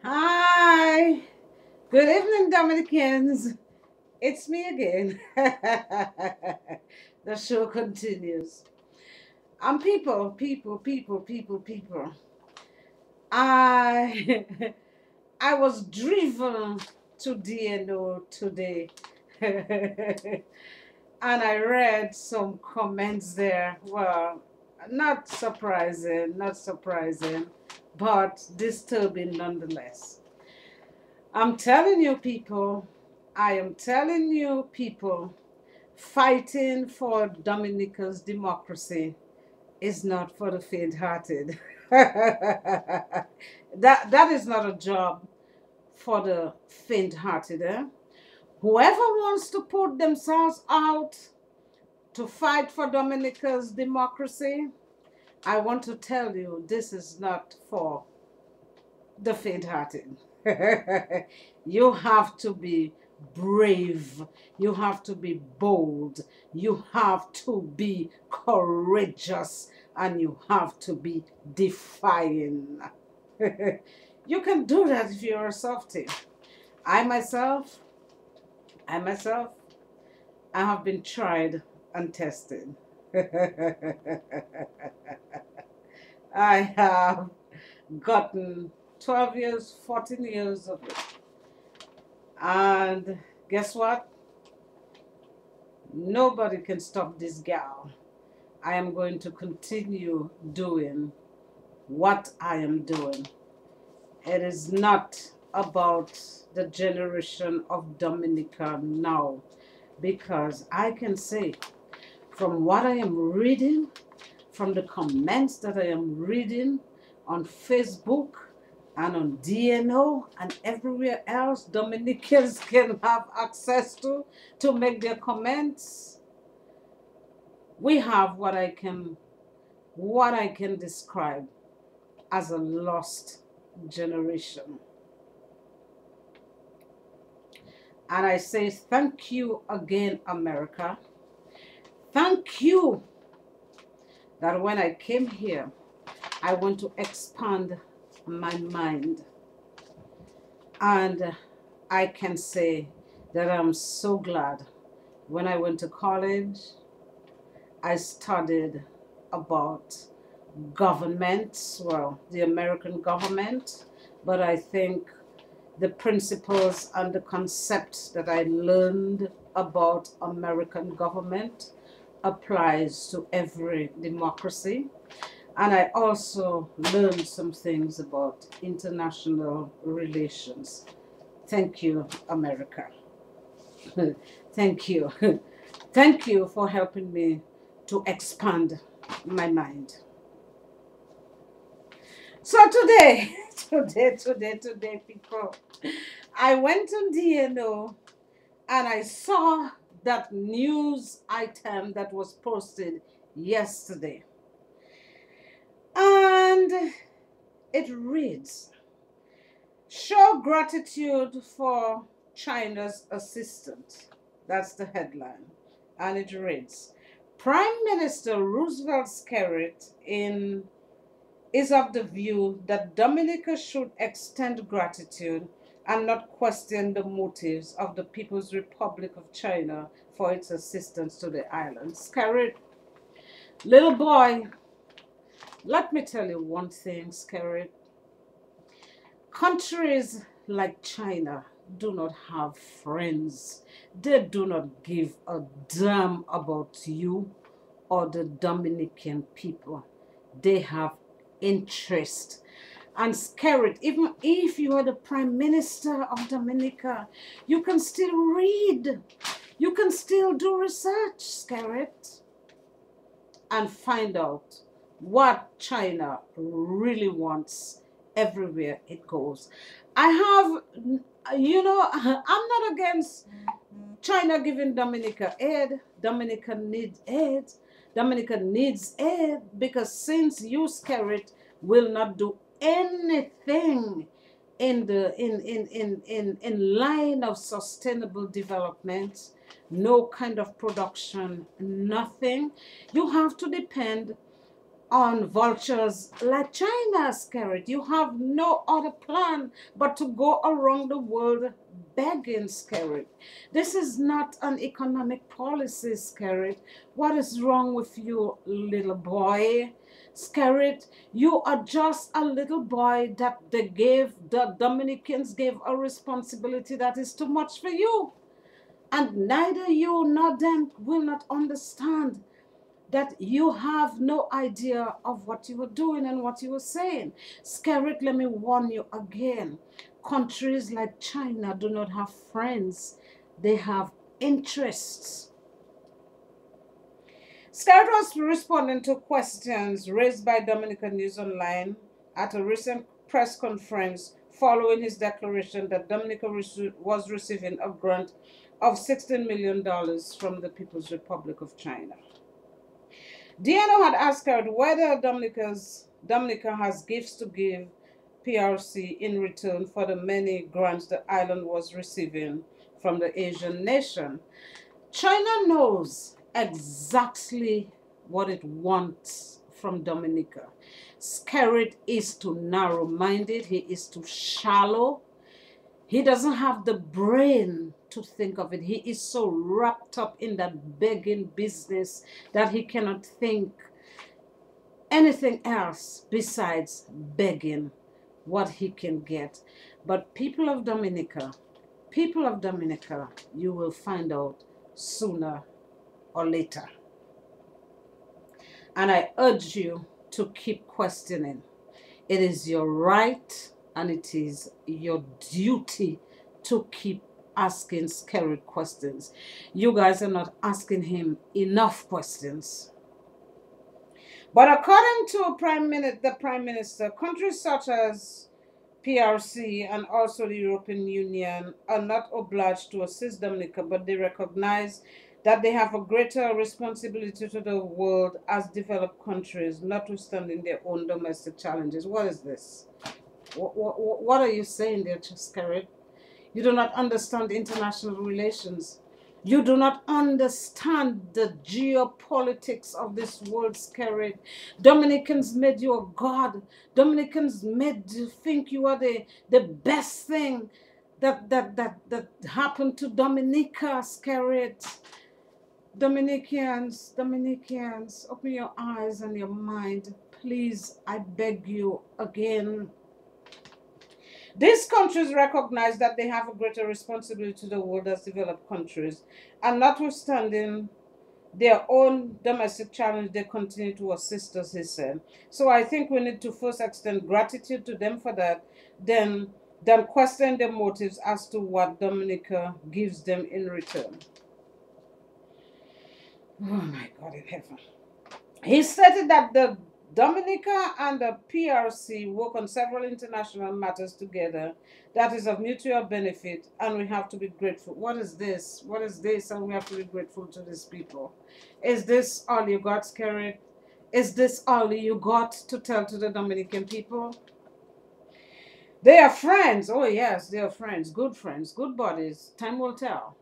Hi, good evening, Dominicans. It's me again. The show continues. People. I I was driven to DNO today, and I read some comments there. Well, not surprising, but disturbing nonetheless. I'm telling you, people, I am telling you, people, fighting for Dominica's democracy is not for the faint-hearted. That is not a job for the faint-hearted. Whoever wants to put themselves out to fight for Dominica's democracy, I want to tell you this is not for the faint-hearted. You have to be brave. You have to be bold. You have to be courageous. And you have to be defying. You can do that if you're a softie. I myself, I myself, I have been tried and tested. I have gotten 12 years, 14 years of it. And guess what? Nobody can stop this gal. I am going to continue doing what I am doing. It is not about the generation of Dominica now, because I can say from what I am reading, from the comments that I am reading on Facebook and on DNO and everywhere else Dominicans can have access to make their comments, we have what I can describe as a lost generation. And I say thank you again, America. Thank you that when I came here, I want to expand my mind. And I can say that I'm so glad. When I went to college, I studied about government, well, the American government, but I think the principles and the concepts that I learned about American government applies to every democracy. And I also learned some things about international relations. Thank you, America. Thank you. Thank you for helping me to expand my mind. So today, today, people, I went on DNO and I saw that news item that was posted yesterday. And it reads, show gratitude for China's assistance. That's the headline. And it reads, Prime Minister Roosevelt Skerrit is of the view that Dominica should extend gratitude and not question the motives of the People's Republic of China for its assistance to the island. Skerrit, little boy, let me tell you one thing, Skerrit. Countries like China do not have friends. They do not give a damn about you or the Dominican people. They have interest. And Skerrit, even if you are the Prime Minister of Dominica, you can still read. You can still do research, Skerrit, and find out what China really wants everywhere it goes. I have, I'm not against China giving Dominica aid. Dominica needs aid. Dominica needs aid because since you, Skerrit, will not do anything in line of sustainable development, no kind of production, nothing, you have to depend on vultures like China, Scarrett. You have no other plan but to go around the world begging, Scarrett. This is not an economic policy, Scarrett. What is wrong with you, little boy? Scarrett, you are just a little boy that the Dominicans gave a responsibility that is too much for you. And neither you nor them will not understand that you have no idea of what you were doing and what you were saying. Scarrett, let me warn you again. Countries like China do not have friends, they have interests. Scarrett was responding to questions raised by Dominica News Online at a recent press conference following his declaration that Dominica was receiving a grant of $16 million from the People's Republic of China. Diano had asked her whether Dominica has gifts to give PRC in return for the many grants the island was receiving from the Asian nation. China knows exactly what it wants from Dominica. Scarrett is too narrow-minded. He is too shallow. He doesn't have the brain to think of it. He is so wrapped up in that begging business that he cannot think anything else besides begging what he can get. But people of Dominica, you will find out sooner or later. And I urge you to keep questioning. It is your right and it is your duty to keep asking Scarrett questions. You guys are not asking him enough questions. But according to the Prime Minister, countries such as PRC and also the European Union are not obliged to assist Dominica, but they recognize that they have a greater responsibility to the world as developed countries, notwithstanding their own domestic challenges. What is this? What are you saying there, Scarrett? You do not understand international relations. You do not understand the geopolitics of this world, Scarrett. Dominicans made you a god. Dominicans made you think you are the best thing that happened to Dominica, Scarrett. Dominicans, open your eyes and your mind. Please, I beg you again. These countries recognize that they have a greater responsibility to the world as developed countries, and notwithstanding their own domestic challenge, they continue to assist us, he said. So I think we need to first extend gratitude to them for that, then question their motives as to what Dominica gives them in return. Oh my God in heaven. He stated that the Dominica and the PRC work on several international matters together that is of mutual benefit, and we have to be grateful. What is this? What is this? And we have to be grateful to these people. Is this all you got, Scarrett? Is this all you got to tell to the Dominican people? They are friends. Oh yes, they are friends, good buddies. Time will tell.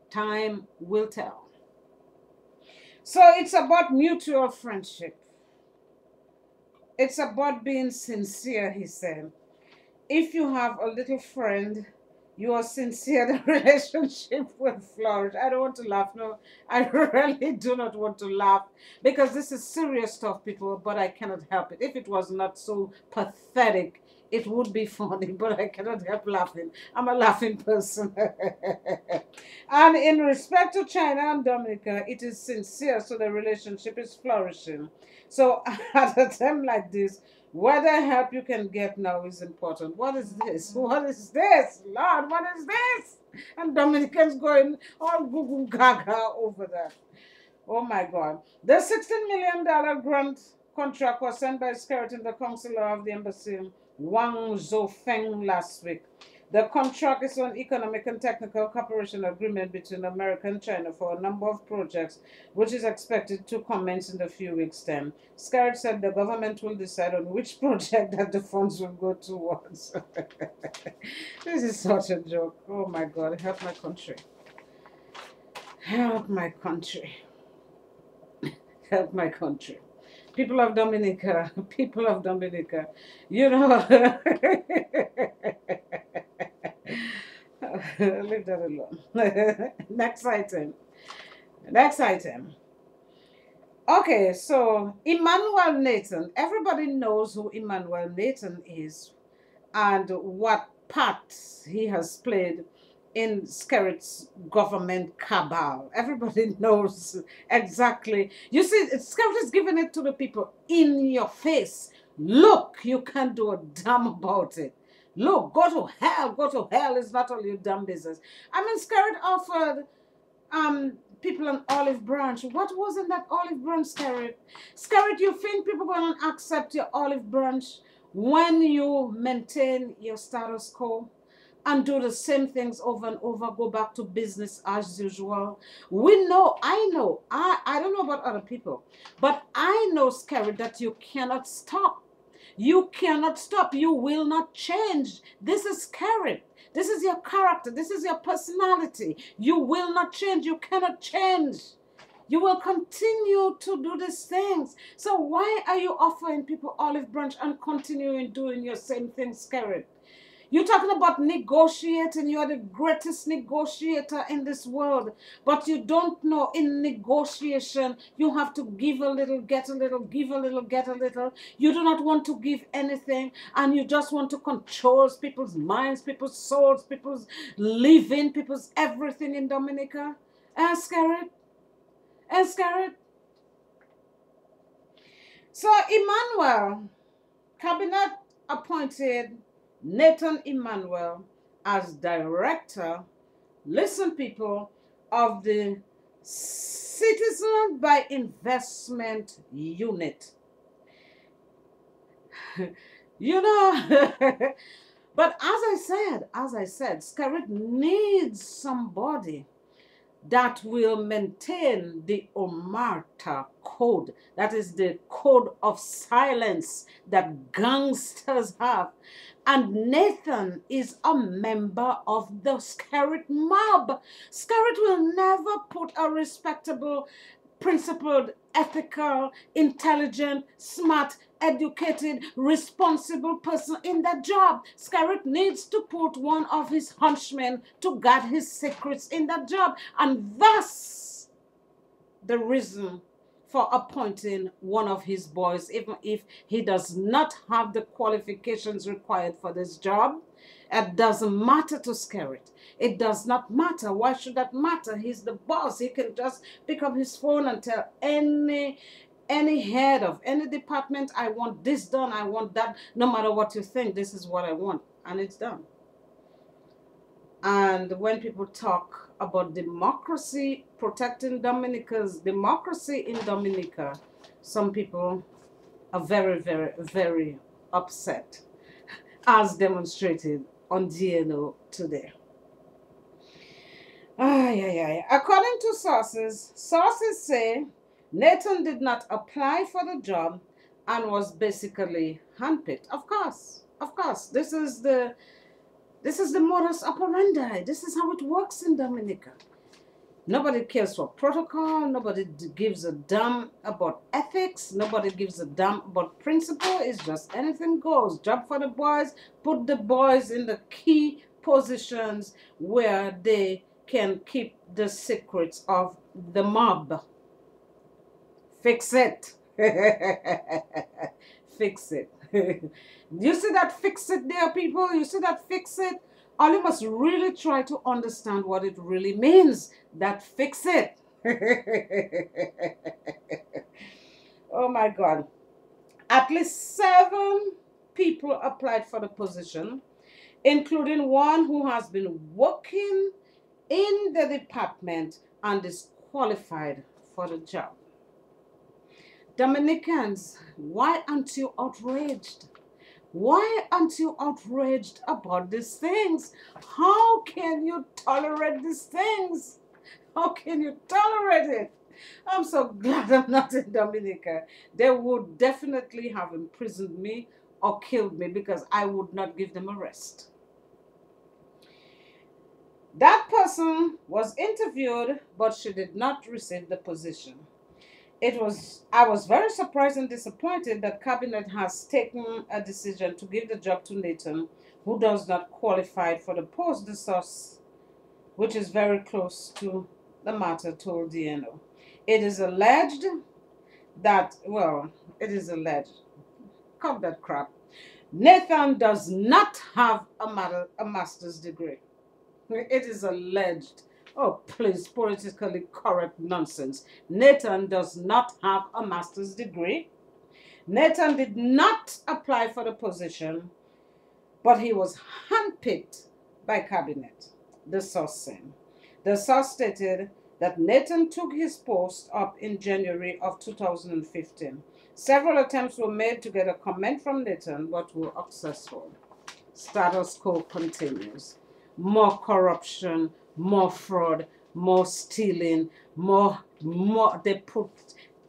Time will tell. So it's about mutual friendship. It's about being sincere, he said. If you have a little friend, you are sincere, the relationship will flourish. I don't want to laugh. No, I really do not want to laugh because this is serious stuff, people, but I cannot help it. If it was not so pathetic, it would be funny, but I cannot help laughing. I'm a laughing person. And in respect to China and Dominica, it is sincere, so the relationship is flourishing. So at a time like this, whatever help you can get now is important. What is this? What is this? Lord, what is this? And Dominicans going all goo gaga over that. Oh my God. The $16 million grant contract was sent by Scarrett in the consular of the embassy Wang Zhofeng last week. The contract is an economic and technical cooperation agreement between America and China for a number of projects, which is expected to commence in a few weeks' time. Scarrett said the government will decide on which project that the funds will go towards. This is such a joke. Oh my God, help my country. Help my country. Help my country. People of Dominica, people of Dominica, you know, leave that alone. Next item. Next item. Okay, so Emmanuel Nathan. Everybody knows who Emmanuel Nathan is and what part he has played in Skerritt's government cabal. Everybody knows exactly. You see, Skerritt is giving it to the people in your face. Look, you can't do a damn about it. Look, go to hell. Go to hell. It's not all your damn business. I mean, Skerritt offered people an olive branch. What was in that olive branch, Skerritt? Skerritt, you think people gonna accept your olive branch when you maintain your status quo and do the same things over and over, go back to business as usual? We know, I don't know about other people, but I know, Skerritt, that you cannot stop. You cannot stop. You will not change. This is Skerritt. This is your character. This is your personality. You will not change. You cannot change. You will continue to do these things. So why are you offering people olive branch and continuing doing your same thing, Skerritt? You're talking about negotiating. You are the greatest negotiator in this world. But you don't know, in negotiation, you have to give a little, get a little, give a little, get a little. You do not want to give anything, and you just want to control people's minds, people's souls, people's living, people's everything in Dominica. And Skerritt, and Skerritt. So Emmanuel, cabinet appointed Nathan Emmanuel as director, listen people, of the Citizen by Investment Unit. You know, but as I said, Skerritt needs somebody that will maintain the Omerta code. That is the code of silence that gangsters have. And Nathan is a member of the Skerritt mob. Skerritt will never put a respectable, principled, ethical, intelligent, smart, educated, responsible person in that job. Skerritt needs to put one of his hunchmen to guard his secrets in that job. And thus the reason for appointing one of his boys, even if he does not have the qualifications required for this job. It doesn't matter to Skerritt. It does not matter. Why should that matter? He's the boss. He can just pick up his phone and tell any head of any department, I want this done, I want that. No matter what you think, this is what I want. And it's done. And when people talk about democracy, protecting Dominica's democracy in Dominica, some people are very, very, very upset, as demonstrated on DNO today. According to sources say Nathan did not apply for the job and was basically handpicked. Of course, this is the modus operandi. This is how it works in Dominica. Nobody cares for protocol. Nobody gives a damn about ethics. Nobody gives a damn about principle. It's just anything goes. Job for the boys. Put the boys in the key positions where they can keep the secrets of the mob. Fix it. Fix it. You see that fix it there, people? You see that fix it? All you must really try to understand what it really means. That fix it. Oh my God. At least 7 people applied for the position, including one who has been working in the department and is qualified for the job. Dominicans, why aren't you outraged? Why aren't you outraged about these things? How can you tolerate these things? How can you tolerate it? I'm so glad I'm not in Dominica. They would definitely have imprisoned me or killed me because I would not give them a rest. That person was interviewed, but she did not receive the position. I was very surprised and disappointed that cabinet has taken a decision to give the job to Nathan, who does not qualify for the post. The source, which is very close to the matter, told DNO. It is alleged that, well, it is alleged. Cut that crap. Nathan does not have a master's degree. It is alleged. Oh, please, politically correct nonsense. Nathan does not have a master's degree. Nathan did not apply for the position, but he was handpicked by cabinet, the source said. The source stated that Nathan took his post up in January of 2015. Several attempts were made to get a comment from Nathan, but were unsuccessful. Status quo continues. More corruption, more fraud, more stealing, more. They put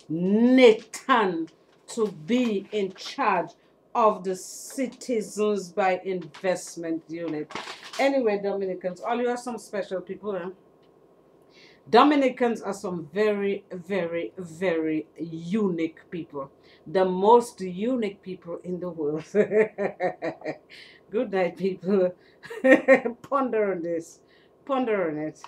Nathan to be in charge of the Citizens by Investment Unit. Anyway, Dominicans, all you are some special people, eh? Dominicans are some very, very, very unique people. The most unique people in the world. Good night, people. Ponder on this. Ponder on it.